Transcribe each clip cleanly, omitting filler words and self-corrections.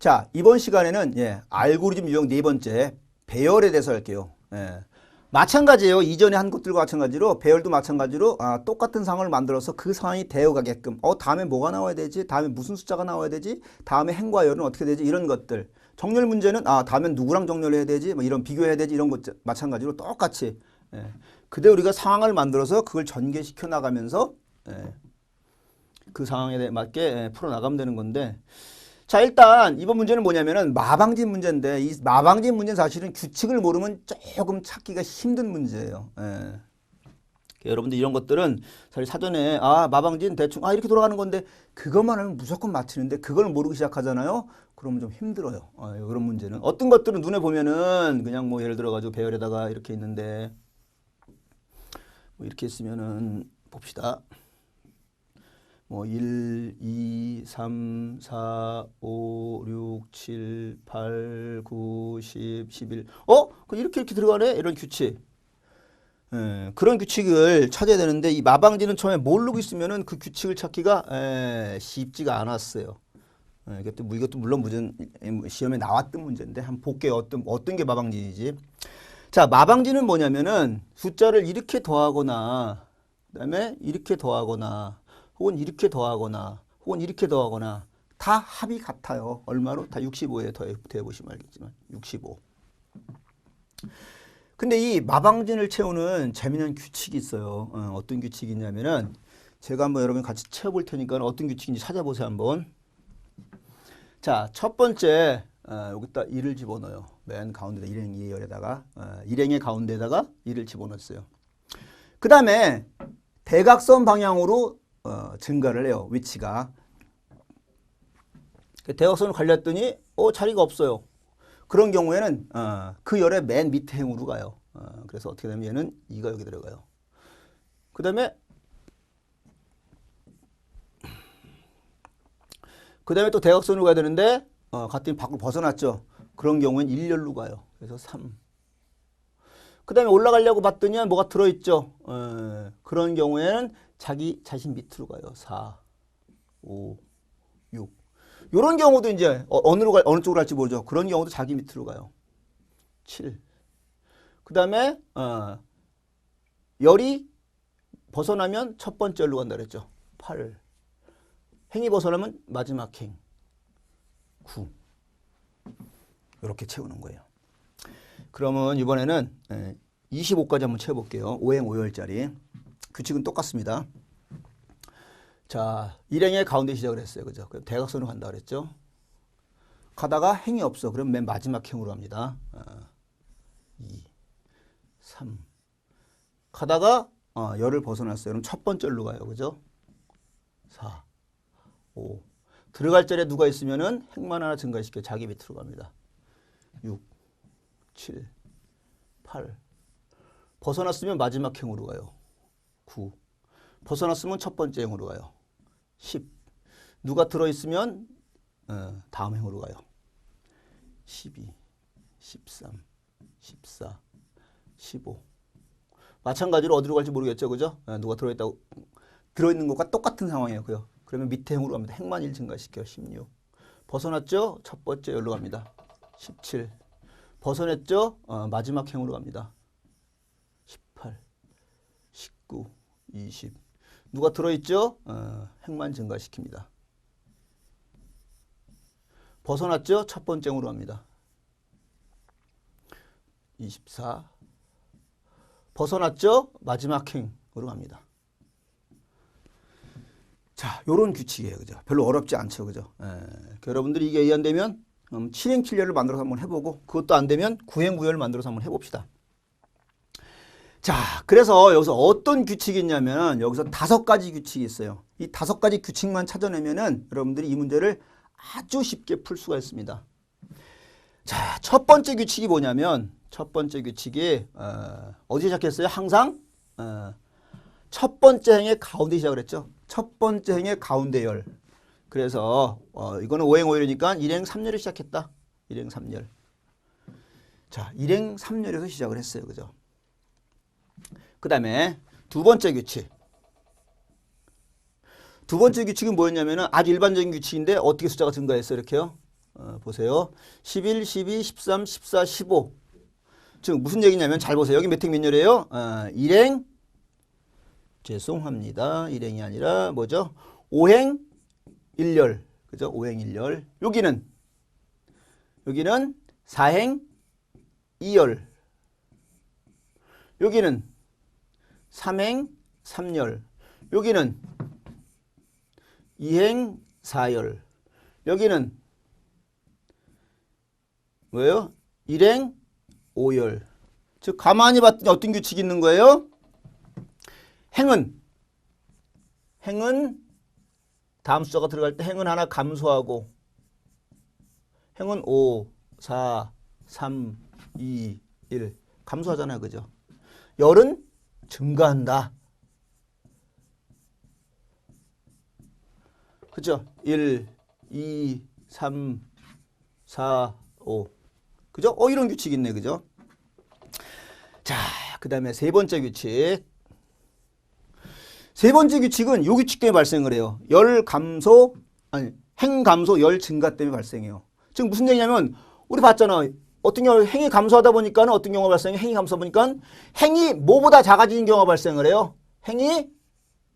자, 이번 시간에는 알고리즘 유형 네 번째 배열에 대해서 할게요. 마찬가지예요. 이전에 한 것들과 마찬가지로 배열도 마찬가지로 똑같은 상황을 만들어서 그 상황이 되어가게끔 다음에 뭐가 나와야 되지? 다음에 무슨 숫자가 나와야 되지? 다음에 행과 열은 어떻게 되지? 이런 것들. 정렬 문제는 다음엔 누구랑 정렬해야 되지? 뭐 이런 비교해야 되지? 이런 것 마찬가지로 똑같이 그대로 우리가 상황을 만들어서 그걸 전개시켜 나가면서 그 상황에 맞게 풀어나가면 되는 건데, 자, 일단 이번 문제는 뭐냐면은 마방진 문제인데, 이 마방진 문제는 사실은 규칙을 모르면 조금 찾기가 힘든 문제예요. 여러분들 이런 것들은 사실 사전에 마방진 대충 이렇게 돌아가는 건데 그것만 하면 무조건 맞히는데 그걸 모르기 시작하잖아요. 그러면 좀 힘들어요. 그런 문제는. 어떤 것들은 눈에 보면은 그냥 뭐 예를 들어 가지고 배열에다가 이렇게 있는데 뭐 이렇게 있으면은 봅시다. 뭐 1, 2, 3, 4, 5, 6, 7, 8, 9, 10, 11. 이렇게 들어가네? 이런 규칙. 그런 규칙을 찾아야 되는데 이 마방지는 처음에 모르고 있으면은 그 규칙을 찾기가 쉽지가 않았어요. 이것도 물론 시험에 나왔던 문제인데 한번 볼게요. 어떤 게 마방진이지. 자, 마방진은 뭐냐면은 숫자를 이렇게 더하거나 그다음에 이렇게 더하거나 혹은 이렇게 더하거나 혹은 이렇게 더하거나 다 합이 같아요. 얼마로? 다 65에 더해보시면 알겠지만 65. 근데 이 마방진을 채우는 재미있는 규칙이 있어요. 어떤 규칙이 있냐면은 제가 한번 여러분 같이 채워볼 테니까 어떤 규칙인지 찾아보세요 한번. 자, 첫 번째 여기다 1을 집어넣어요. 맨 가운데다 일행 2열에다가 일행의 가운데다가 1을 집어넣었어요. 그 다음에 대각선 방향으로 증가를 해요. 위치가. 대각선을 갈렸더니 자리가 없어요. 그런 경우에는 그 열의 맨 밑에 행으로 가요. 그래서 어떻게 되면 얘는 2가 여기 들어가요. 그 다음에 또 대각선으로 가야 되는데 갔더니 밖으로 벗어났죠. 그런 경우에는 1열로 가요. 그래서 3. 그 다음에 올라가려고 봤더니 뭐가 들어있죠. 그런 경우에는 자신 밑으로 가요. 4, 5, 6. 이런 경우도 이제 어느 쪽으로 갈지 모르죠. 그런 경우도 자기 밑으로 가요. 7. 그 다음에 열이 벗어나면 첫 번째 열로 간다 그랬죠. 8. 행이 벗어나면 마지막 행. 9. 이렇게 채우는 거예요. 그러면 이번에는 25까지 한번 채워볼게요. 5행 5열짜리. 규칙은 똑같습니다. 자, 일행의 가운데 시작을 했어요. 그죠? 그럼 대각선으로 간다 그랬죠? 가다가 행이 없어. 그럼 맨 마지막 행으로 갑니다. 2, 3. 가다가 열을 벗어났어요. 그럼 첫 번째 열로 가요. 그죠? 4, 5. 들어갈 자리에 누가 있으면은 행만 하나 증가시켜 자기 밑으로 갑니다. 6, 7, 8. 벗어났으면 마지막 행으로 가요. 9. 벗어났으면 첫 번째 행으로 가요. 10. 누가 들어있으면 다음 행으로 가요. 12, 13, 14, 15. 마찬가지로 어디로 갈지 모르겠죠. 그죠? 누가 들어있는 것과 똑같은 상황이에요. 그러면 밑에 행으로 갑니다. 행만 1 증가시켜. 16. 벗어났죠? 첫 번째 열로 갑니다. 17. 벗어났죠? 마지막 행으로 갑니다. 18, 19, 20. 누가 들어있죠? 행만 증가시킵니다. 벗어났죠? 첫 번째 행으로 갑니다. 24. 벗어났죠? 마지막 행으로 갑니다. 자, 요런 규칙이에요. 그죠? 별로 어렵지 않죠. 그죠? 여러분들이 이게 이해 안 되면 7행 7열을 만들어서 한번 해보고 그것도 안 되면 9행 9열을 만들어서 한번 해봅시다. 자, 그래서 여기서 어떤 규칙이 있냐면 여기서 5가지 규칙이 있어요. 이 5가지 규칙만 찾아내면은 여러분들이 이 문제를 아주 쉽게 풀 수가 있습니다. 자, 첫 번째 규칙이 뭐냐면 첫 번째 규칙이 어디에 시작했어요? 항상 첫 번째 행의 가운데 시작을 했죠. 첫 번째 행의 가운데 열. 그래서 이거는 5행 5열이니까 1행 3열을 시작했다. 1행 3열. 자, 1행 3열에서 시작을 했어요. 그죠? 그 다음에 두 번째 규칙. 두 번째 규칙은 뭐였냐면은 아주 일반적인 규칙인데 어떻게 숫자가 증가했어요? 이렇게요. 보세요. 11, 12, 13, 14, 15. 즉 무슨 얘기냐면 잘 보세요. 여기 몇 행 몇 열이에요? 일행 죄송합니다. 일행이 아니라 뭐죠? 5행 1열. 그죠? 5행 1열. 여기는 4행 2열. 여기는 3행 3열. 여기는 2행 4열. 여기는 뭐예요? 1행 5열. 즉 가만히 봤더니 어떤 규칙이 있는 거예요? 행은 다음 숫자가 들어갈 때 행은 하나 감소하고 행은 5, 4, 3, 2, 1 감소하잖아요. 그죠? 열은 증가한다. 그죠? 1, 2, 3, 4, 5. 그죠? 이런 규칙이 있네. 그죠? 자, 그 다음에 세 번째 규칙. 세 번째 규칙은 요 규칙 때문에 발생을 해요. 행 감소, 열 증가 때문에 발생해요. 지금 무슨 얘기냐면, 우리 봤잖아. 어떤 경우 행이 감소하다 보니까는 어떤 경우가 발생해? 행이 감소하다 보니까 행이 뭐보다 작아지는 경우가 발생을 해요? 행이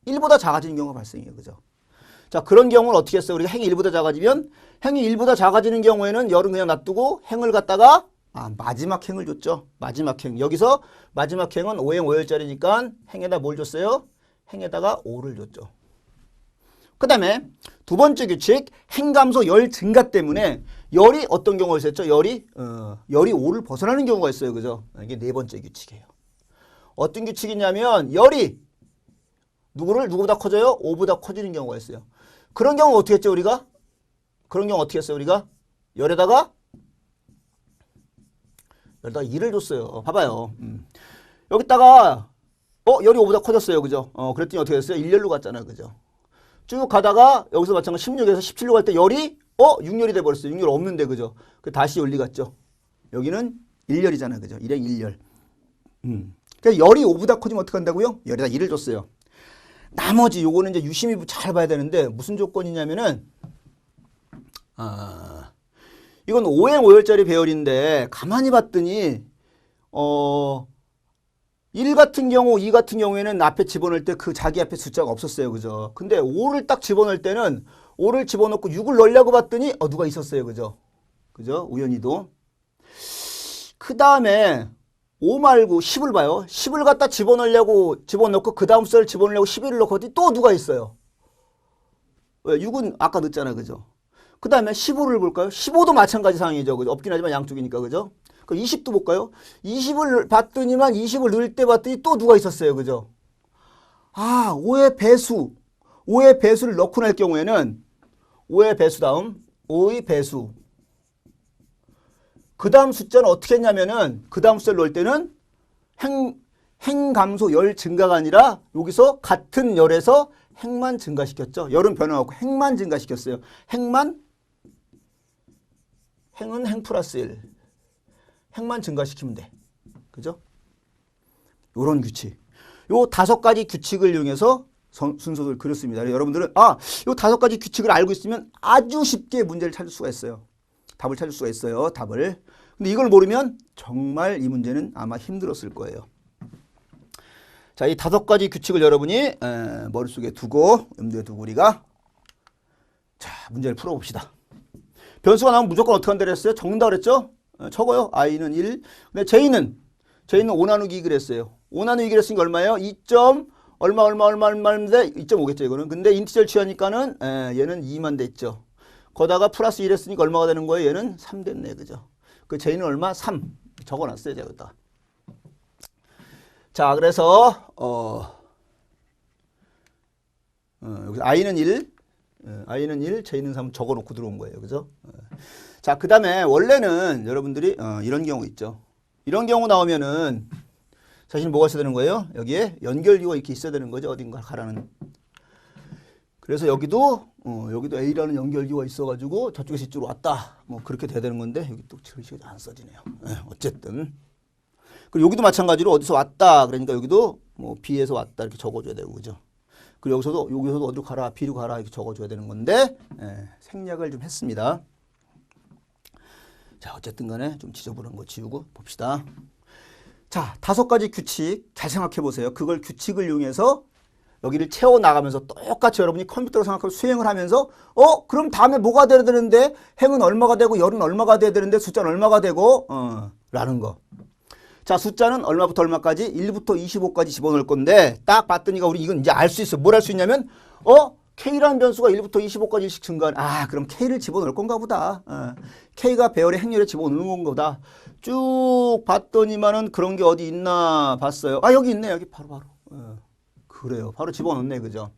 1보다 작아지는 경우가 발생해요. 그죠? 자, 그런 경우는 어떻게 했어요? 우리가 행이 1보다 작아지면 행이 1보다 작아지는 경우에는 열은 그냥 놔두고 행을 갖다가 마지막 행을 줬죠. 마지막 행. 여기서 마지막 행은 5행 5열짜리니까 행에다 뭘 줬어요? 행에다가 5를 줬죠. 그 다음에 두 번째 규칙 행 감소 열 증가 때문에 열이 어떤 경우가 있었죠? 열이 5를 벗어나는 경우가 있어요. 그죠? 이게 네 번째 규칙이에요. 어떤 규칙이냐면 열이 누구보다 커져요? 5보다 커지는 경우가 있어요. 그런 경우 어떻게 했죠? 우리가? 그런 경우 어떻게 했어요? 우리가? 열에다가 2를 줬어요. 봐봐요. 여기다가 열이 5보다 커졌어요. 그죠? 그랬더니 어떻게 됐어요? 1열로 갔잖아요. 그죠? 쭉 가다가 여기서 마찬가지 16에서 17로 갈 때 열이 6열이 돼버렸어요. 6열 없는데. 그죠? 다시 열리 갔죠. 여기는 1열이잖아요. 그죠? 1행 1열. 그러니까 열이 5보다 커지면 어떻게 한다고요? 열에다 2를 줬어요. 나머지 요거는 이제 유심히 잘 봐야 되는데 무슨 조건이냐면은 이건 5행 5열짜리 배열인데 가만히 봤더니 1 같은 경우 2 같은 경우에는 앞에 집어넣을 때 그 자기 앞에 숫자가 없었어요. 그죠? 근데 5를 딱 집어넣을 때는 5를 집어넣고 6을 넣으려고 봤더니 누가 있었어요. 그죠? 그죠? 우연히도. 그 다음에 5 말고 10을 봐요. 10을 갖다 집어넣고 그 다음 숫자를 집어넣으려고 11을 넣고 또 누가 있어요? 왜? 6은 아까 넣었잖아요. 그죠? 그 다음에 15를 볼까요? 15도 마찬가지 상황이죠. 그죠? 없긴 하지만 양쪽이니까. 그죠? 그 20도 볼까요? 20을 봤더니만 20을 넣을 때 봤더니 또 누가 있었어요. 그죠? 5의 배수를 넣고 날 경우에는 5의 배수 다음 5의 배수. 그 다음 숫자는 어떻게 했냐면은 그 다음 숫자를 넣을 때는 행 감소 열 증가가 아니라 여기서 같은 열에서 행만 증가시켰죠. 열은 변화없고 행만 증가시켰어요. 행은 행 플러스 1. 행만 증가시키면 돼. 그죠? 요런 규칙. 요 5가지 규칙을 이용해서 순서를 그렸습니다. 여러분들은 요 5가지 규칙을 알고 있으면 아주 쉽게 문제를 찾을 수가 있어요. 답을 찾을 수가 있어요. 답을. 근데 이걸 모르면 정말 이 문제는 아마 힘들었을 거예요. 자, 이 5가지 규칙을 여러분이 머릿속에 두고 염두에 두고 우리가 문제를 풀어봅시다. 변수가 나오면 무조건 어떻게 한다고 했어요? 적는다 그랬죠? 적어요. i는 1. 근데 j는 5 나누기 2 그랬어요. 5 나누기 2 그랬으니까 얼마예요? 2. 얼마인데 2.5겠죠 이거는. 근데 인티저를 취하니까는 얘는 2만 됐죠. 거다가 플러스 1 했으니까 얼마가 되는 거예요? 얘는 3 됐네. 그죠? 그 j는 얼마? 3. 적어놨어요. 제가 여기다. 자, 그래서 여기서 i는 1, j는 3 적어놓고 들어온 거예요. 그죠? 자, 그 다음에 원래는 여러분들이 이런 경우 있죠. 이런 경우 나오면은 사실 뭐가 있어야 되는 거예요? 여기에 연결기호가 이렇게 있어야 되는 거죠. 어딘가 가라는. 그래서 여기도 A라는 연결기호가 있어가지고 저쪽에서 이쪽으로 왔다. 뭐 그렇게 돼야 되는 건데 여기 또 글씨가 안 써지네요. 어쨌든. 그리고 여기도 마찬가지로 어디서 왔다. 그러니까 여기도 뭐 B에서 왔다 이렇게 적어줘야 되고 그죠. 그리고 여기서도 어디로 가라, B로 가라 이렇게 적어줘야 되는 건데 생략을 좀 했습니다. 자, 어쨌든 간에 좀 지저분한 거 지우고 봅시다. 자, 5가지 규칙 잘 생각해 보세요. 그걸 규칙을 이용해서 여기를 채워 나가면서 똑같이 여러분이 컴퓨터로 생각하고 수행을 하면서 그럼 다음에 뭐가 돼야 되는데 행은 얼마가 되고 열은 얼마가 돼야 되는데 숫자는 얼마가 되고 라는 거. 자, 숫자는 얼마부터 얼마까지? 1부터 25까지 집어넣을 건데 딱 봤더니가 우리 이건 이제 알 수 있어. 뭘 알 수 있냐면 K라는 변수가 1부터 25까지씩 증가하는 그럼 K를 집어넣을 건가 보다. K가 배열의 행렬에 집어넣는 건가 보다. 쭉 봤더니만은 그런 게 어디 있나 봤어요. 여기 있네. 여기 바로. 그래요. 바로 집어넣네. 그죠?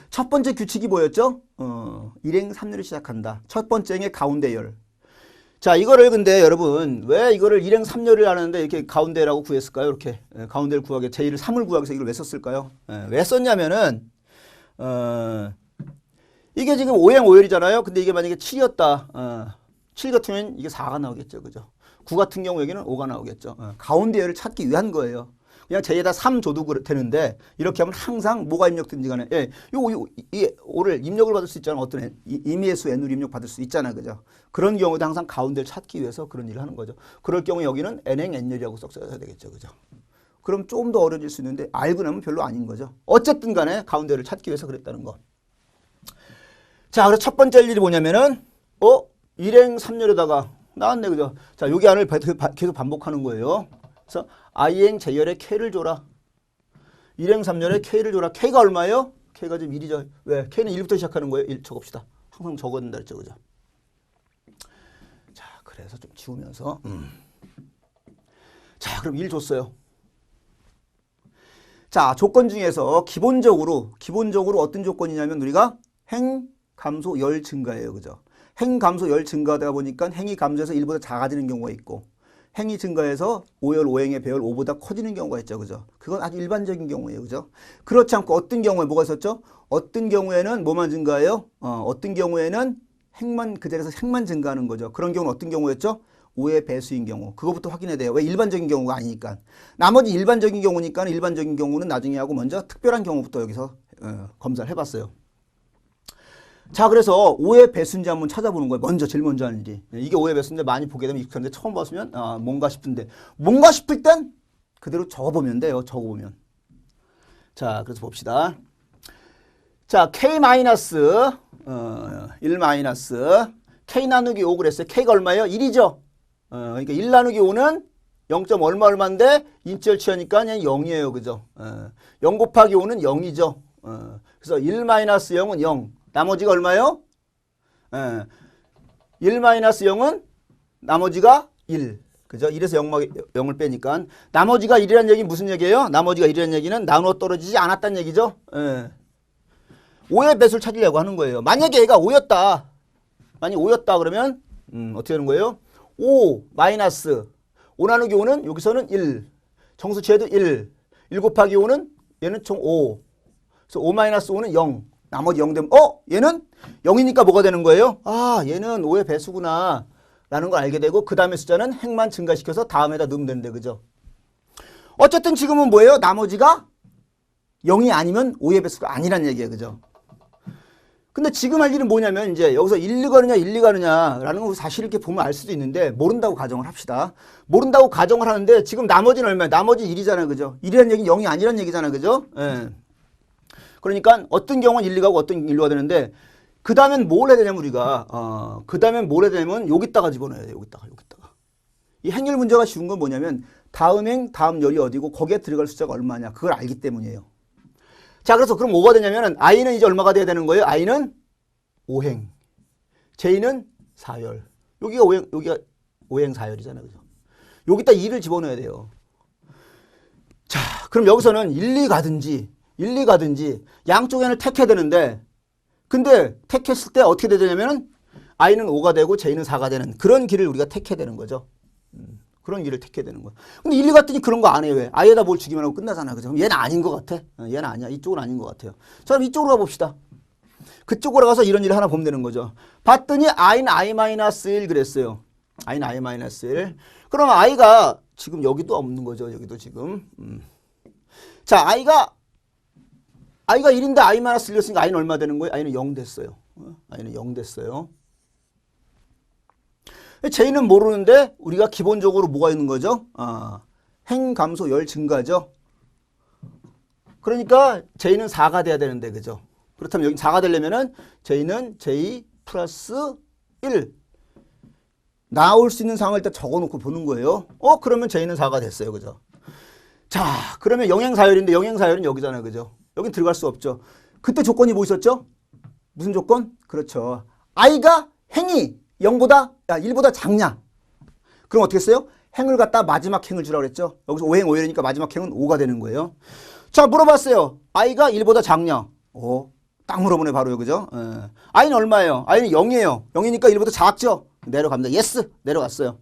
첫 번째 규칙이 뭐였죠? 일행 3류를 시작한다. 첫 번째 행의 가운데열. 자, 이거를 근데 여러분 왜 이거를 일행 3류를 하는데 이렇게 가운데라고 구했을까요? 이렇게 가운데를 구하게 제1을 3을 구하기 위해서 이걸 왜 썼을까요? 왜 썼냐면은 이게 지금 5행 5열이잖아요. 근데 이게 만약에 7이었다. 7 같으면 이게 4가 나오겠죠. 그죠? 9 같은 경우 여기는 5가 나오겠죠. 가운데열을 찾기 위한 거예요. 그냥 제에다 3 줘도 되는데 이렇게 하면 항상 뭐가 입력된지 간에 이 5를 입력을 받을 수 있잖아. 어떤 임의의 수 n으로 입력 받을 수 있잖아. 그죠? 그런 경우도 항상 가운데를 찾기 위해서 그런 일을 하는 거죠. 그럴 경우 여기는 n행 n열이라고 써야 되겠죠. 그죠? 그럼 좀 더 어려질 수 있는데 알고 나면 별로 아닌 거죠. 어쨌든 간에 가운데를 찾기 위해서 그랬다는 거. 자, 그래서 첫 번째 일이 뭐냐면은 일행 3열에다가 나왔네. 그죠? 자, 여기 안을 계속 반복하는 거예요. 그래서 i행 제열에 k를 줘라. 일행 3열에 k를 줘라. k가 얼마예요? k가 지금 1이죠. 왜? k는 1부터 시작하는 거예요. 1 적읍시다. 항상 적어야 된다 그랬죠. 그죠? 자, 그래서 좀 지우면서 자, 그럼 1 줬어요. 자, 조건 중에서 기본적으로 어떤 조건이냐면 우리가 행 감소 열 증가예요. 그죠? 행 감소 열 증가하다 보니까 행이 감소해서 1보다 작아지는 경우가 있고 행이 증가해서 5열 5행의 배열 5보다 커지는 경우가 있죠. 그죠? 그건 아주 일반적인 경우예요. 그죠? 그렇지 않고 어떤 경우에 뭐가 있었죠? 어떤 경우에는 뭐만 증가해요? 어떤 경우에는 행만 그 자리에서 행만 증가하는 거죠. 그런 경우는 어떤 경우였죠? 5의 배수인 경우. 그거부터 확인해야 돼요. 왜? 일반적인 경우가 아니니까. 나머지 일반적인 경우니까 일반적인 경우는 나중에 하고 먼저 특별한 경우부터 여기서 검사를 해봤어요. 자, 그래서 5의 배수인지 한번 찾아보는 거예요. 제일 먼저 하는 일이. 이게 5의 배수인데 많이 보게 되면 익숙한데 처음 봤으면 뭔가 싶을 땐 그대로 적어보면 돼요. 적어보면. 자, 그래서 봅시다. 자, K 마이너스 1 마이너스 K 나누기 5 그랬어요. K가 얼마예요? 1이죠. 그러니까 1 나누기 5는 0. 얼마인데 인치를 취하니까 그냥 0이에요. 그죠? 0 곱하기 5는 0이죠. 그래서 1 마이너스 0은 0. 나머지가 얼마예요? 1 마이너스 0은 나머지가 1. 그죠? 1에서 0을 빼니까. 나머지가 1이라는 얘기는 무슨 얘기예요? 나머지가 1이라는 얘기는 나누어 떨어지지 않았다는 얘기죠? 5의 배수를 찾으려고 하는 거예요. 만약에 얘가 5였다. 그러면 어떻게 되는 거예요? 5 마이너스 5 나누기 5는 여기서는 1. 정수 취해도 1. 1 곱하기 5는 얘는 총 5. 그래서 5 마이너스 5는 0. 나머지 0 되면 얘는 0이니까 뭐가 되는 거예요? 얘는 5의 배수구나 라는 걸 알게 되고 그 다음에 숫자는 행만 증가시켜서 다음에다 넣으면 되는데 그죠? 어쨌든 지금은 뭐예요? 나머지가 0이 아니면 5의 배수가 아니란 얘기예요. 그죠? 근데 지금 할 일은 뭐냐면 이제 여기서 1, 2 가느냐라는 거 사실 이렇게 보면 알 수도 있는데 모른다고 가정을 합시다. 모른다고 가정을 하는데 지금 나머지는 얼마야? 나머지 1이잖아요. 그죠? 1이라는 얘기는 0이 아니란 얘기잖아요. 그죠? 그러니까 어떤 경우는 1, 2가고 어떤 1, 2가 되는데 그 다음엔 뭘 해야 되냐면 우리가 그 다음엔 뭘 해야 되냐면 여기다가 집어넣어야 돼요. 여기다가. 이 행렬 문제가 쉬운 건 뭐냐면 다음 행, 다음 열이 어디고 거기에 들어갈 숫자가 얼마냐 그걸 알기 때문이에요. 자, 그래서 그럼 뭐가 되냐면은 i는 이제 얼마가 돼야 되는 거예요? i는 5행, j는 4열. 여기가 5행 4열이잖아요. 그죠? 여기다 2를 집어넣어야 돼요. 자, 그럼 여기서는 1, 2 가든지 양쪽 n을 택해야 되는데 근데 택했을 때 어떻게 되냐면은 i는 5가 되고 j는 4가 되는 그런 길을 우리가 택해야 되는 거죠. 그런 길을 택해야 되는 거야. 근데 1, 2 갔더니 그런 거 안 해요. 왜? i에다 뭘 주기만 하고 끝나잖아. 그죠? 얘는 아닌 것 같아. 얘는 아니야. 이쪽은 아닌 것 같아요. 자, 그럼 이쪽으로 가봅시다. 그쪽으로 가서 이런 일을 하나 보면 되는 거죠. 봤더니 i는 i-1 그랬어요. i는 i-1. 그럼 i가 지금 여기도 없는 거죠. 여기도 지금. 자, i가 1인데 i-1을 했으니까 i는 얼마 되는 거예요? i는 0 됐어요. i는 0 됐어요. J는 모르는데 우리가 기본적으로 뭐가 있는 거죠? 행 감소 열 증가죠. 그러니까 J는 4가 돼야 되는데, 그죠? 그렇다면 여기 4가 되려면은 J는 J 플러스 1 나올 수 있는 상황을 일단 적어놓고 보는 거예요. 그러면 J는 4가 됐어요, 그죠? 자, 그러면 영행사열인데 영행사열은 여기잖아요, 그죠? 여긴 들어갈 수 없죠. 그때 조건이 뭐 있었죠? 무슨 조건? 그렇죠. I가 행이 0보다 1보다 작냐? 그럼 어떻게 했어요? 행을 갖다 마지막 행을 주라고 그랬죠. 여기서 5행 5열이니까 마지막 행은 5가 되는 거예요. 자, 물어봤어요. I가 1보다 작냐? 딱 물어보네 바로요, 그죠? I는 얼마예요? I는 0이에요. 0이니까 1보다 작죠? 내려갑니다. 예스! 내려갔어요.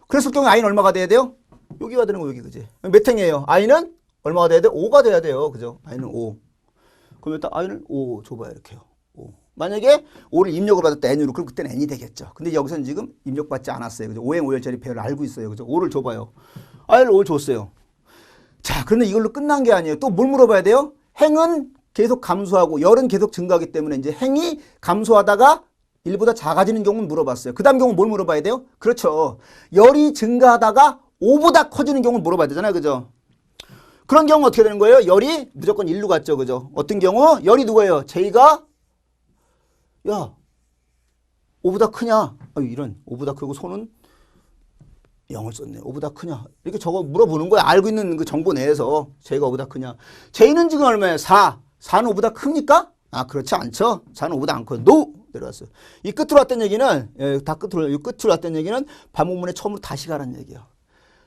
그랬을 경우에 I는 얼마가 돼야 돼요? 여기가 되는 거 여기, 그지? 몇 행이에요? I는 얼마가 돼야 돼? 5가 돼야 돼요, 그죠? I는 5. 그럼 일단 I는 5 줘봐요, 이렇게요. 5. 만약에 5를 입력을 받았다, N으로. 그럼 그때는 N이 되겠죠. 근데 여기서는 지금 입력받지 않았어요, 그죠? 5행 5열짜리 배열을 알고 있어요, 그죠? 5를 줘봐요. I를 5를 줬어요. 자, 그런데 이걸로 끝난 게 아니에요. 또 뭘 물어봐야 돼요? 행은 계속 감소하고 열은 계속 증가하기 때문에 이제 행이 감소하다가 1보다 작아지는 경우는 물어봤어요. 그 다음 경우 뭘 물어봐야 돼요? 그렇죠. 열이 증가하다가 5보다 커지는 경우는 물어봐야 되잖아요, 그죠? 그런 경우 어떻게 되는 거예요? 열이 무조건 1로 갔죠, 그죠? 어떤 경우? 열이 누구예요? J가 야 5보다 크냐? 이런 5보다 크고 손은 0을 썼네. 5보다 크냐? 이렇게 저거 물어보는 거야. 알고 있는 그 정보 내에서 J가 5보다 크냐? J는 지금 얼마예요? 4. 4는 5보다 큽니까? 그렇지 않죠. 4는 5보다 안 커요. NO! 내려갔어요. 이 끝으로 왔던 얘기는 다 끝으로 이 끝으로 왔던 얘기는 반복문에 처음으로 다시 가라는 얘기예요.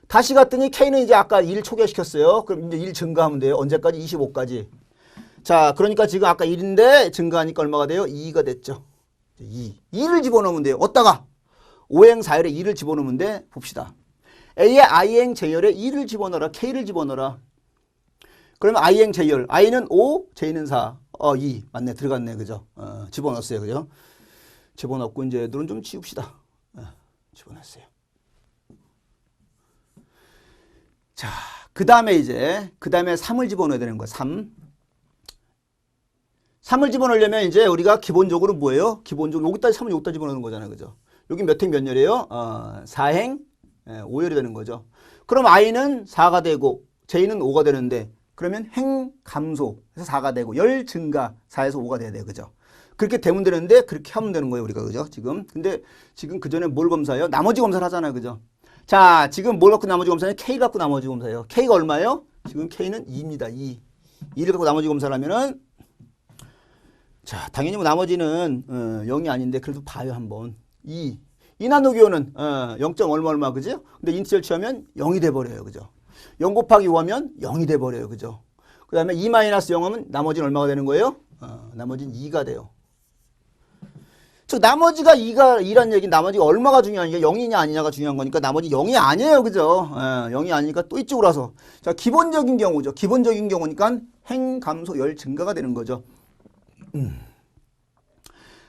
다시 갔더니 K는 이제 아까 1 초기화시켰어요. 그럼 이제 1 증가하면 돼요. 언제까지? 25까지. 자, 그러니까 지금 아까 1인데 증가하니까 얼마가 돼요? 2가 됐죠. 2를 집어넣으면 돼요. 어디다가? 5행 4열에 2를 집어넣으면 돼. 봅시다. A의 I행 J열에 2를 집어넣어라. K를 집어넣어라. 그러면 I행 J열. I는 5, J는 4. 2. 맞네. 들어갔네. 그죠? 집어넣었어요. 그죠? 집어넣고 이제 애들은 좀 지웁시다. 집어넣었어요. 자, 그 다음에 3을 집어넣어야 되는 거야. 3을 집어넣으려면 이제 우리가 기본적으로 뭐예요? 기본적으로 여기다 3을 여기다 집어넣는 거잖아요. 그죠? 여기 몇 행 몇 열이에요? 4행 5열이 되는 거죠. 그럼 I는 4가 되고 J는 5가 되는데 그러면 행 감소 해서 4가 되고 열 증가 4에서 5가 돼야 돼요. 그죠? 그렇게 되면 되는데 그렇게 하면 되는 거예요. 우리가. 그죠? 지금. 근데 지금 그 전에 뭘 검사해요? 나머지 검사를 하잖아요. 그죠? 자, 지금 뭘 갖고 나머지 검사는 K 갖고 나머지 검사예요. K가 얼마예요? 지금 K는 2입니다. 2. 2를 갖고 나머지 검사를 하면은 자, 당연히 뭐 나머지는 0이 아닌데 그래도 봐요, 한번. 2 나누기 5는 0. 얼마 그죠? 근데 인티저를 취하면 0이 돼 버려요. 그죠? 0 곱하기 5 하면 0이 돼 버려요. 그죠? 그다음에 2 마이너스 0 하면 나머지는 얼마가 되는 거예요? 나머지는 2가 돼요. 즉 나머지가 2란 얘기는 나머지가 얼마가 중요한 게 0이냐 아니냐가 중요한 거니까 나머지 0이 아니에요. 그죠? 0이 아니니까 또 이쪽으로 와서 자, 기본적인 경우죠. 기본적인 경우니까 행 감소 열 증가가 되는 거죠.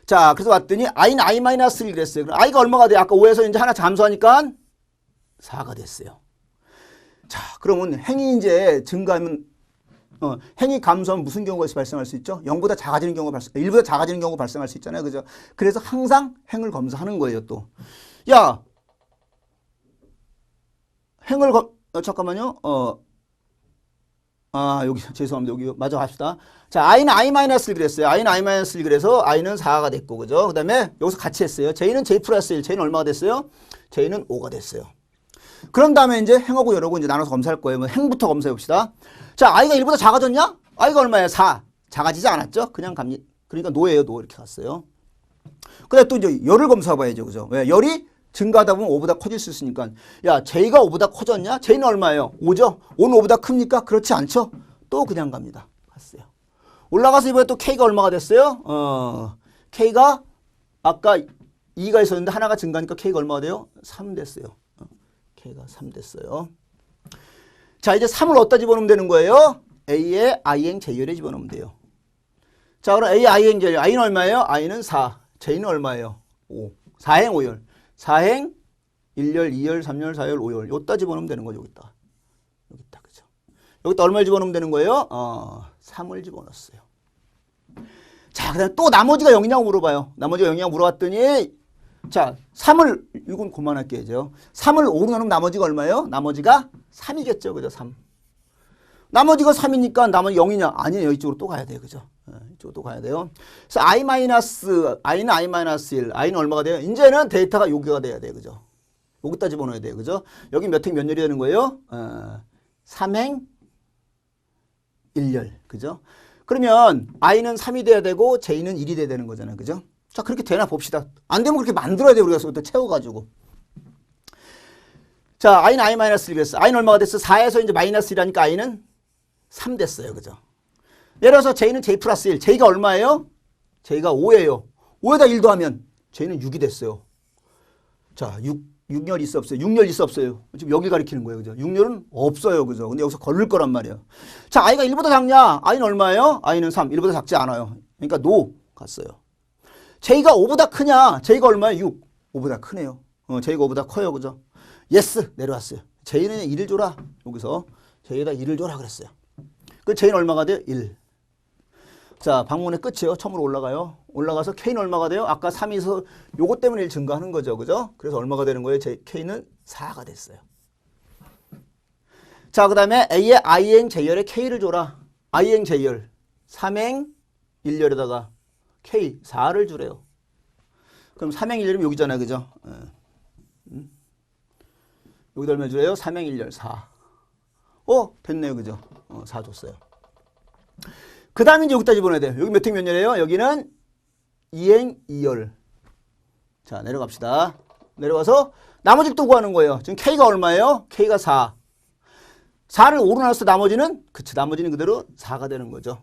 자, 그래서 왔더니 I는 I-1 그랬어요. 그럼 I가 얼마가 돼요? 아까 5에서 이제 하나 잠수하니까 4가 됐어요. 자, 그러면 행이 이제 증가하면 행이 감소하면 무슨 경우가 발생할 수 있죠? 0보다 작아지는 경우가 1보다 작아지는 경우가 발생할 수 있잖아요. 그죠? 그래서 항상 행을 검사하는 거예요, 또. 야, 행을 잠깐만요. 여기 죄송합니다. 여기 마저 합시다. 자, I는 I-1을 그랬어요. I는 I-1을 그래서 I는 4가 됐고, 그죠? 그 다음에 여기서 같이 했어요. J는 J 플러스 1. J는 얼마가 됐어요? J는 5가 됐어요. 그런 다음에 이제 행하고 열하고 이제 나눠서 검사할 거예요. 행부터 검사해 봅시다. 자, I가 1보다 작아졌냐? I가 얼마예요? 4. 작아지지 않았죠? 그냥 갑니다. 그러니까 노예요, 노. 이렇게 갔어요. 그 다음에 또 이제 열을 검사해 봐야죠. 그죠? 왜? 열이 증가하다 보면 5보다 커질 수 있으니까. 야, J가 5보다 커졌냐? J는 얼마예요? 5죠? 5는 5보다 큽니까? 그렇지 않죠? 또 그냥 갑니다. 갔어요. 올라가서 이번에 또 K가 얼마가 됐어요? K가 아까 2가 있었는데 하나가 증가하니까 K가 얼마가 돼요? 3 됐어요. K가 3 됐어요. 자, 이제 3을 어디다 집어넣으면 되는 거예요? A의 I행 J열에 집어넣으면 돼요. 자, 그럼 A의 I행 J열. I는 얼마예요? I는 4. J는 얼마예요? 5. 4행 5열. 4행 1열, 2열, 3열, 4열, 5열. 여기다 집어넣으면 되는 거죠. 여기다. 여기다. 그죠? 여기다 얼마를 집어넣으면 되는 거예요? 3을 집어넣었어요. 자, 그 다음에 또 나머지가 0이냐고 물어봐요. 나머지가 0이냐고 물어봤더니 자, 3을, 이건 그만할게요. 3을 5로 나누면 나머지가 얼마예요? 나머지가 3이겠죠. 그죠? 3. 나머지가 3이니까 나머지 0이냐? 아니에요. 이쪽으로 또 가야 돼요. 그죠? 이쪽으로 또 가야 돼요. 그래서 i는 i-1, i는 얼마가 돼요? 이제는 데이터가 여기가 돼야 돼요. 그죠? 여기다 집어넣어야 돼요. 그죠? 여기 몇 행 몇 열이 되는 거예요? 3행 1열. 그죠? 그러면 i는 3이 돼야 되고 j는 1이 돼야 되는 거잖아요. 그죠? 자, 그렇게 되나 봅시다. 안 되면 그렇게 만들어야 돼요. 우리가 또 채워가지고. 자, i는 i-1 그랬어. i는 얼마가 됐어? 4에서 이제 마이너스 1하니까 i는 3 됐어요. 그죠? 예를 들어서 j는 j 플러스 1. j가 얼마예요? j가 5예요. 5에다 1 더하면 j는 6이 됐어요. 자, 6열 있어 없어요? 6열 있어 없어요? 지금 여기 가리키는 거예요. 그죠? 6열은 없어요. 그죠? 근데 여기서 걸릴 거란 말이에요. 자, i가 1보다 작냐? i는 얼마예요? i는 3. 1보다 작지 않아요. 그러니까 no 갔어요. j가 5보다 크냐? j가 얼마예요? 6. 5보다 크네요. j가 5보다 커요. 그죠? yes 내려왔어요. j는 1을 줘라. 여기서 j에다 1을 줘라 그랬어요. 그 j는 얼마가 돼요? 1. 자, 방문의 끝이에요. 처음으로 올라가요. 올라가서 k는 얼마가 돼요? 아까 3에서 요것 때문에 1 증가하는 거죠. 그죠? 그래서 얼마가 되는 거예요? k는 4가 됐어요. 자, 그 다음에 a의 i행 j열에 k를 줘라. i행 j열 3행 1열에다가 k 4를 주래요. 그럼 3행 1열이면 여기잖아요. 그죠? 여기다 얼마 주래요? 3행 1열 4. 됐네요. 그죠? 4 줬어요. 그 다음에 이제 여기다 집어넣어야 돼요. 여기 몇 행 몇 열이에요? 여기는 2행 2열. 자, 내려갑시다. 내려가서 나머지를 또 구하는 거예요. 지금 K가 얼마예요? K가 4. 4를 5로 나눴을 때 나머지는? 그치, 나머지는 그대로 4가 되는 거죠.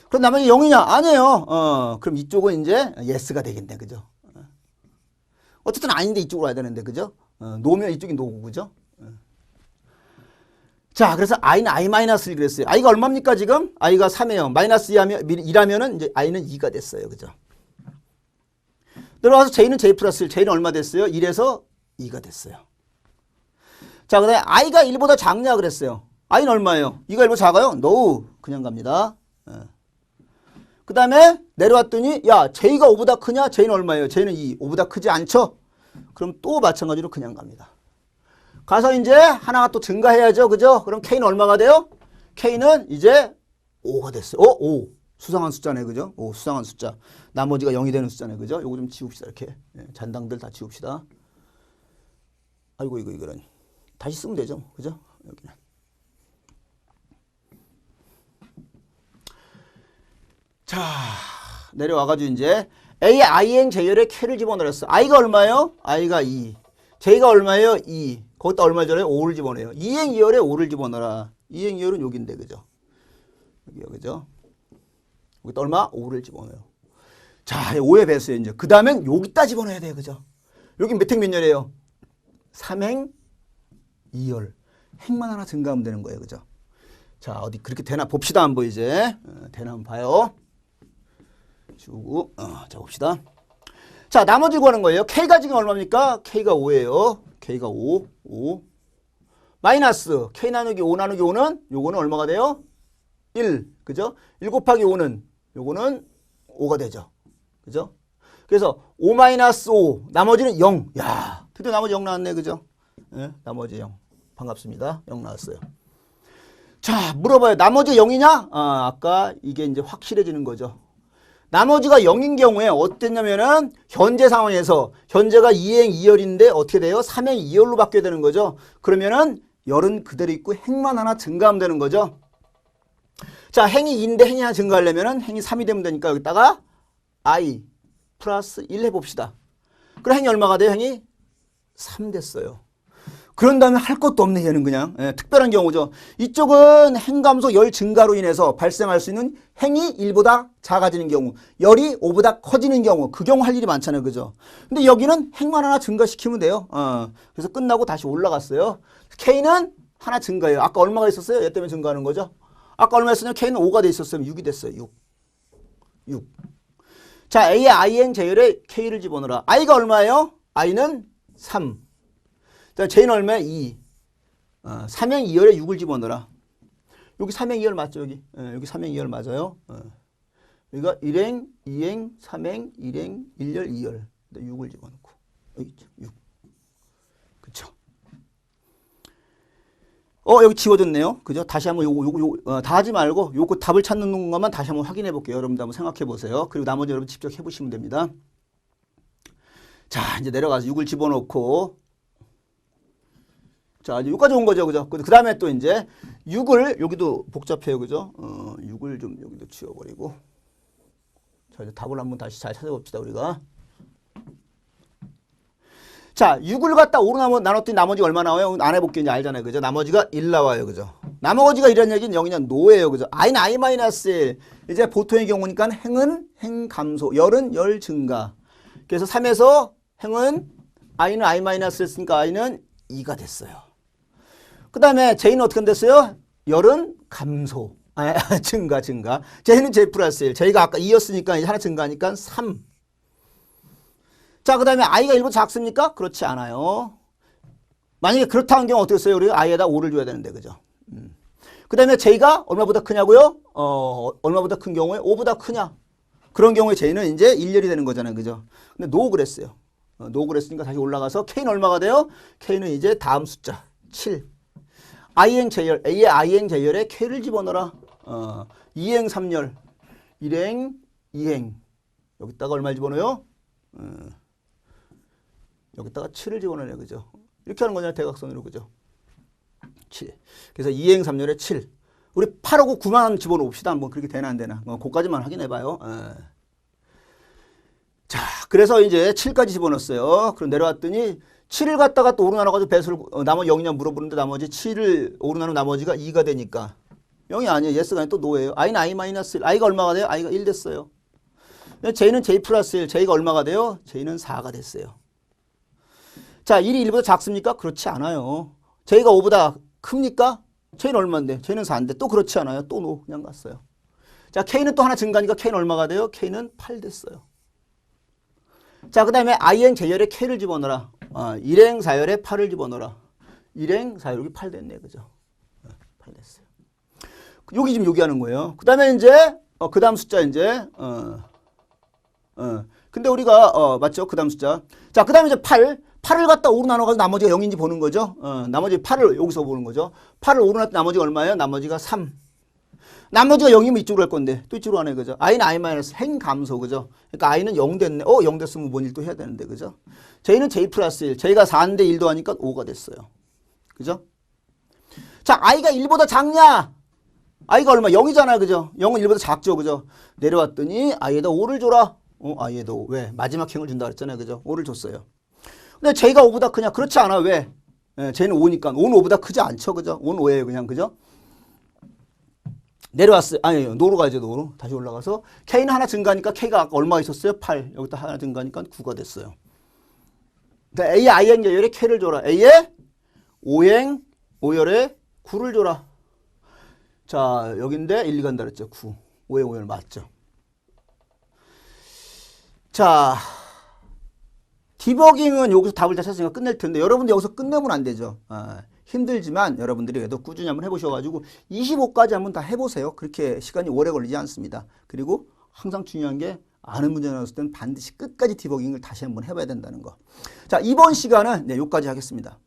그럼 나머지 0이냐? 아니에요. 그럼 이쪽은 이제 yes가 되겠네. 그죠? 어쨌든 아닌데 이쪽으로 와야 되는데. 그죠? 노면 이쪽이 노고. 그죠? 자, 그래서 i는 i-1 그랬어요. i가 얼마입니까, 지금? i가 3이에요. 마이너스 2라면은 이제 i는 2가 됐어요. 그죠? 들어가서 j는 j 플러스 1. j는 얼마 됐어요? 1에서 2가 됐어요. 자, 그 다음에 i가 1보다 작냐 그랬어요. i는 얼마예요? 2가 1보다 작아요? no. 그냥 갑니다. 그 다음에 내려왔더니, 야, j가 5보다 크냐? j는 얼마예요? j는 2. 5보다 크지 않죠? 그럼 또 마찬가지로 그냥 갑니다. 가서 이제 하나가 또 증가해야죠. 그죠? 그럼 K는 얼마가 돼요? K는 이제 5가 됐어요. 5. 수상한 숫자네. 그죠? 5. 수상한 숫자. 나머지가 0이 되는 숫자네. 그죠? 요거 좀 지웁시다. 이렇게. 잔당들 다 지웁시다. 아이고, 이거는. 다시 쓰면 되죠. 그죠? 여기는. 자, 내려와가지고 이제 A의 i행 j열에 K를 집어넣었어. i가 얼마예요? i가 2. j가 얼마예요? 2. 거기다 얼마 전에 5를 집어넣어요. 2행 2열에 5를 집어넣어라. 2행 2열은 여기인데, 그죠? 여기요, 그죠? 여기다 얼마? 5를 집어넣어요. 자, 5의 배수에 이제. 그 다음엔 여기다 집어넣어야 돼요, 그죠? 여기 몇 행 몇 열이에요? 3행 2열. 행만 하나 증가하면 되는 거예요, 그죠? 자, 어디 그렇게 되나 봅시다, 한번 이제. 되나 한번 봐요. 지우고, 자, 봅시다. 자, 나머지 구하는 거예요. K가 지금 얼마입니까? K가 5예요. K가 5. 마이너스 K 나누기 5 나누기 5는 요거는 얼마가 돼요? 1. 그죠? 1 곱하기 5는 요거는 5가 되죠. 그죠? 그래서 5 마이너스 5. 나머지는 0. 야, 드디어 나머지 0 나왔네. 그죠? 네, 나머지 0. 반갑습니다. 0 나왔어요. 자, 물어봐요. 나머지 0이냐? 아까 이게 이제 확실해지는 거죠. 나머지가 0인 경우에 어땠냐면은 현재 상황에서 현재가 2행 2열인데 어떻게 돼요? 3행 2열로 바뀌어야 되는 거죠. 그러면은 열은 그대로 있고 행만 하나 증가하면 되는 거죠. 자, 행이 2인데 행이 하나 증가하려면은 행이 3이 되면 되니까 여기다가 i 플러스 1 해봅시다. 그럼 행이 얼마가 돼요? 행이 3 됐어요. 그런 다음에 할 것도 없네. 얘는 그냥 특별한 경우죠. 이쪽은 행감소 열 증가로 인해서 발생할 수 있는 행이 1보다 작아지는 경우, 열이 5보다 커지는 경우, 그 경우 할 일이 많잖아요. 그죠? 근데 여기는 행만 하나 증가시키면 돼요. 그래서 끝나고 다시 올라갔어요. K는 하나 증가해요. 아까 얼마가 있었어요? 얘 때문에 증가하는 거죠. 아까 얼마였었냐? K는 5가 돼 있었어요. 6이 됐어요. 6. 자, A의 i행 j열에 K를 집어넣어라. i가 얼마예요? i는 3. 자, j는 얼마야? 2. 3행 2열에 6을 집어넣어라. 여기 3행 2열 맞죠? 여기 3행 2열 맞아요. 여기가 1행, 2행, 3행, 1행, 1열, 2열. 6을 집어넣고. 여기 있죠. 6. 그쵸. 여기 지워졌네요. 그죠? 다시 한번 요거 다 하지 말고 요거 답을 찾는 것만 다시 한번 확인해 볼게요. 여러분들 한번 생각해 보세요. 그리고 나머지 여러분 직접 해 보시면 됩니다. 자, 이제 내려가서 6을 집어넣고. 자, 이제 여기까지 온 거죠. 그죠? 그 다음에 또 이제 6을, 여기도 복잡해요. 그죠? 6을 좀 여기도 지워버리고. 자, 이제 답을 한번 다시 잘 찾아봅시다. 우리가. 자, 6을 갖다 5로 나눴더니 나머지가 얼마 나와요? 안 해볼게요. 이제 알잖아요. 그죠? 나머지가 1 나와요. 그죠? 나머지가 1이라는 얘기는 여기냐 노예요. 그죠? i는 i-1. 이제 보통의 경우니까 행은 행 감소, 열은 열 증가. 그래서 3에서 행은 i는 i-1 했으니까 i는 2가 됐어요. 그 다음에 j는 어떻게 됐어요? 열은 감소. 증가. j는 j 플러스 1. j가 아까 2였으니까 이제 하나 증가하니까 3. 자, 그 다음에 i가 1보다 작습니까? 그렇지 않아요. 만약에 그렇다 한 경우 어떻게 써요? 우리가 i에다 5를 줘야 되는데, 그죠? 그 다음에 j가 얼마보다 크냐고요? 얼마보다 큰 경우에 5보다 크냐? 그런 경우에 j는 이제 1열이 되는 거잖아요. 그죠? 근데 노 그랬어요. 노 그랬으니까 다시 올라가서 k는 얼마가 돼요? k는 이제 다음 숫자 7. i행 j열, a의 i행 j열에 k를 집어넣어라. 2행 3열, 1행 2행. 여기다가 얼마 집어넣어요? 여기다가 7을 집어넣어요. 그죠? 이렇게 하는 거잖아요. 대각선으로. 그죠? 7. 그래서 2행 3열에 7. 우리 8하고 9만 집어넣읍시다. 한번 그렇게 되나 안 되나. 그거까지만 확인해봐요. 자, 그래서 이제 7까지 집어넣었어요. 그럼 내려왔더니 7을 갖다가 또 5로 나눠가지고 배수를 나머지 0이냐 물어보는데 나머지 7을 5로 나누면 나머지가 2가 되니까 0이 아니에요. 예스가 아니라 또 노예요. i는 i-1. i가 얼마가 돼요? i가 1 됐어요. j는 j 플러스 1. j가 얼마가 돼요? j는 4가 됐어요. 자, 1이 1보다 작습니까? 그렇지 않아요. j가 5보다 큽니까? j는 얼마인데? j는 4인데 또 그렇지 않아요. 또 노. 그냥 갔어요. 자, k는 또 하나 증가하니까 k는 얼마가 돼요? k는 8 됐어요. 자, 그 다음에 i행 j열에 k를 집어넣어라. 1행 4열에 8을 집어넣어라. 1행 4열 여기 8 됐네. 그죠? 8 됐어요. 여기 지금 여기 하는 거예요. 그 다음에 이제 그 다음 숫자 이제 근데 우리가 맞죠? 그 다음 숫자. 자, 그 다음에 이제 8을 갖다 5로 나눠가지고 나머지가 0인지 보는 거죠. 나머지 8을 여기서 보는 거죠. 8을 5로 나눴더니 나머지가 얼마예요? 나머지가 3. 나머지가 0이면 이쪽으로 할 건데 또 이쪽으로 하네. 그죠? i는 i-, 행 감소. 그죠? 그러니까 i는 0 됐네. 0 됐으면 뭔 일 또 해야 되는데. 그죠? j는 j 플러스 1. j가 4인데 1도 하니까 5가 됐어요. 그죠? 자, i가 1보다 작냐? i가 얼마? 0이잖아요. 그죠? 0은 1보다 작죠. 그죠? 내려왔더니 i에다 5를 줘라. i에다 5. 왜? 마지막 행을 준다 그랬잖아요. 그죠? 5를 줬어요. 근데 j가 5보다 크냐? 그렇지 않아. 왜? j는 5니까. 5는 5보다 크지 않죠. 그죠? 5는 5예요. 그냥. 그죠? 내려왔어요. 아니, 노로 가야죠. 노로. 다시 올라가서 k는 하나 증가하니까 k가 아까 얼마 있었어요? 8. 여기다 하나 증가하니까 9가 됐어요. 그러니까 a의 i행 계열에 k를 줘라. a의 5행 5열에 9를 줘라. 자, 여긴데 1, 2 간다 그랬죠. 9. 5행 5열 맞죠. 자, 디버깅은 여기서 답을 다 찾으니까 끝낼 텐데 여러분들 여기서 끝내면 안 되죠. 힘들지만 여러분들이 그래도 꾸준히 한번 해보셔가지고 25까지 한번 다 해보세요. 그렇게 시간이 오래 걸리지 않습니다. 그리고 항상 중요한 게 아는 문제 나왔을 때는 반드시 끝까지 디버깅을 다시 한번 해봐야 된다는 거. 자, 이번 시간은 여기까지 하겠습니다.